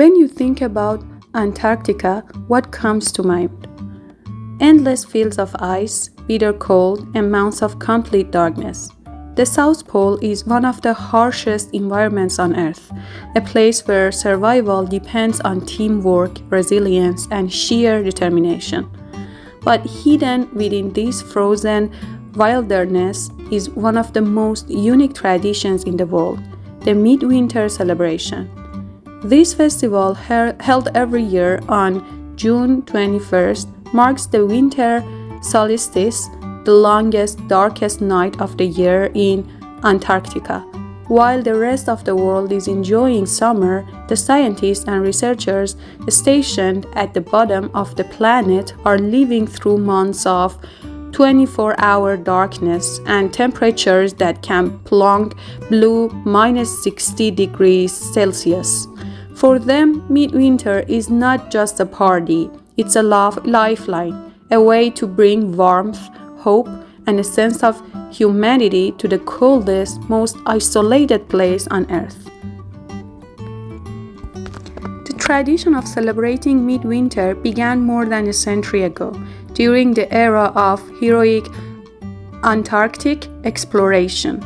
When you think about Antarctica, what comes to mind? Endless fields of ice, bitter cold, and months of complete darkness. The South Pole is one of the harshest environments on Earth, a place where survival depends on teamwork, resilience, and sheer determination. But hidden within this frozen wilderness is one of the most unique traditions in the world, the Midwinter celebration. This festival, held every year on June 21st, marks the winter solstice, the longest, darkest night of the year in Antarctica. While the rest of the world is enjoying summer, the scientists and researchers stationed at the bottom of the planet are living through months of 24-hour darkness and temperatures that can plunge below minus 60 degrees Celsius. For them, midwinter is not just a party, it's a lifeline, a way to bring warmth, hope, and a sense of humanity to the coldest, most isolated place on Earth. The tradition of celebrating midwinter began more than a century ago, during the era of heroic Antarctic exploration.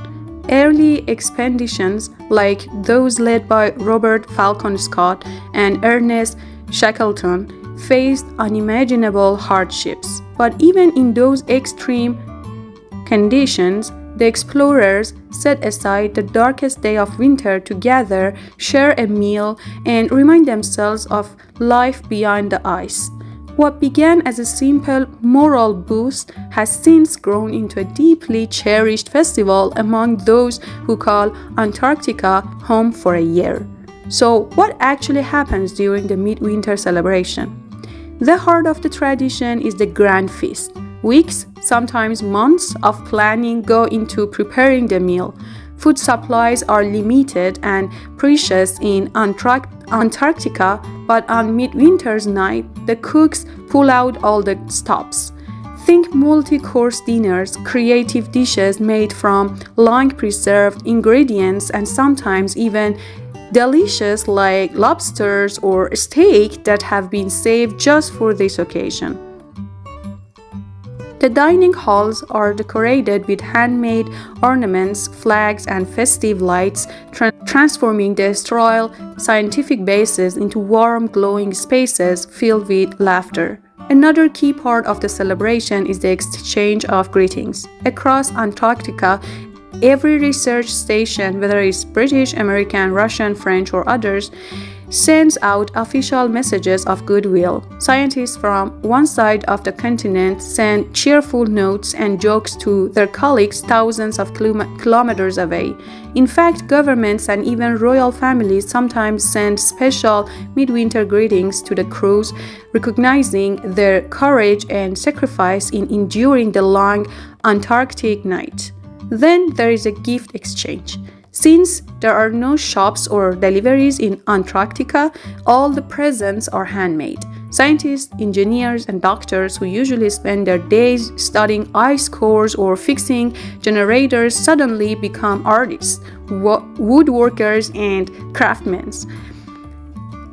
Early expeditions, like those led by Robert Falcon Scott and Ernest Shackleton, faced unimaginable hardships. But even in those extreme conditions, the explorers set aside the darkest day of winter to gather, share a meal, and remind themselves of life beyond the ice. What began as a simple moral boost has since grown into a deeply cherished festival among those who call Antarctica home for a year. So, what actually happens during the midwinter celebration? The heart of the tradition is the grand feast. Weeks, sometimes months, of planning go into preparing the meal. Food supplies are limited and precious in Antarctica, but on midwinter's night, the cooks pull out all the stops. Think multi-course dinners, creative dishes made from long-preserved ingredients, and sometimes even delicious like lobsters or steak that have been saved just for this occasion. The dining halls are decorated with handmade ornaments, flags, and festive lights, transforming the sterile scientific bases into warm, glowing spaces filled with laughter. Another key part of the celebration is the exchange of greetings. Across Antarctica, every research station, whether it's British, American, Russian, French, or others, sends out official messages of goodwill. Scientists from one side of the continent send cheerful notes and jokes to their colleagues thousands of kilometers away. In fact, governments and even royal families sometimes send special midwinter greetings to the crews, recognizing their courage and sacrifice in enduring the long Antarctic night. Then there is a gift exchange. Since there are no shops or deliveries in Antarctica, all the presents are handmade. Scientists, engineers, and doctors who usually spend their days studying ice cores or fixing generators suddenly become artists, woodworkers, and craftsmen.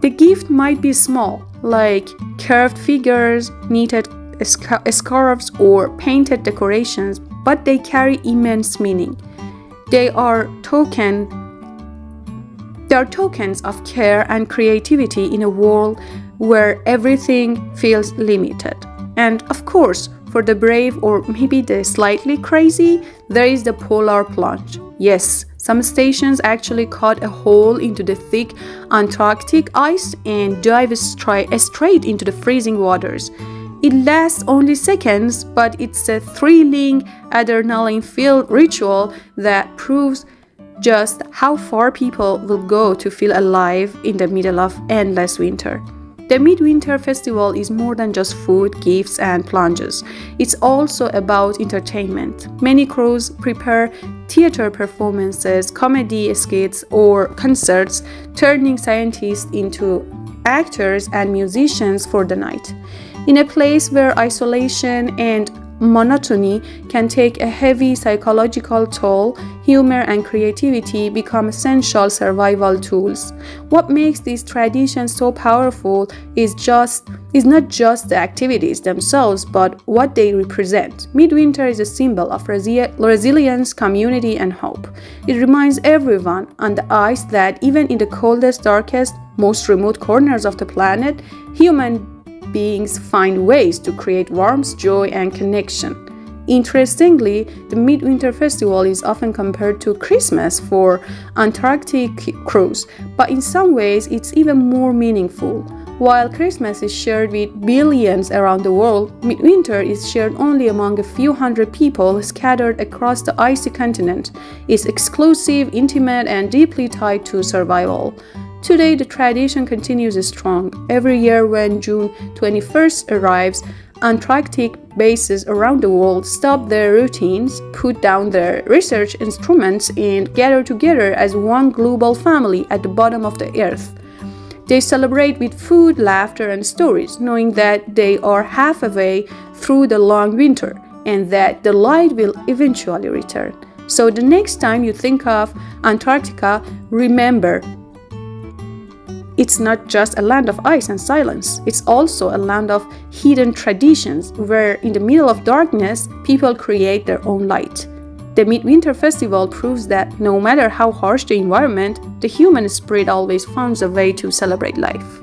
The gift might be small, like carved figures, knitted scarves, or painted decorations, but they carry immense meaning. They are tokens of care and creativity in a world where everything feels limited. And of course, for the brave or maybe the slightly crazy, there is the polar plunge. Yes, some stations actually cut a hole into the thick Antarctic ice and dive straight into the freezing waters. It lasts only seconds, but it's a thrilling, adrenaline-filled ritual that proves just how far people will go to feel alive in the middle of endless winter. The Midwinter Festival is more than just food, gifts, and plunges. It's also about entertainment. Many crews prepare theater performances, comedy skits, or concerts, turning scientists into actors and musicians for the night. In a place where isolation and monotony can take a heavy psychological toll, humor and creativity become essential survival tools. What makes these traditions so powerful is not just the activities themselves, but what they represent. Midwinter is a symbol of resilience, community, and hope. It reminds everyone on the ice that even in the coldest, darkest, most remote corners of the planet, human beings find ways to create warmth, joy, and connection. Interestingly, the Midwinter Festival is often compared to Christmas for Antarctic crews, but in some ways it's even more meaningful. While Christmas is shared with billions around the world, Midwinter is shared only among a few hundred people scattered across the icy continent. It's exclusive, intimate, and deeply tied to survival. Today, the tradition continues strong. Every year when June 21st arrives, Antarctic bases around the world stop their routines, put down their research instruments, and gather together as one global family at the bottom of the earth. They celebrate with food, laughter, and stories, knowing that they are halfway through the long winter and that the light will eventually return. So the next time you think of Antarctica, remember, it's not just a land of ice and silence, it's also a land of hidden traditions where in the middle of darkness, people create their own light. The Midwinter Festival proves that no matter how harsh the environment, the human spirit always finds a way to celebrate life.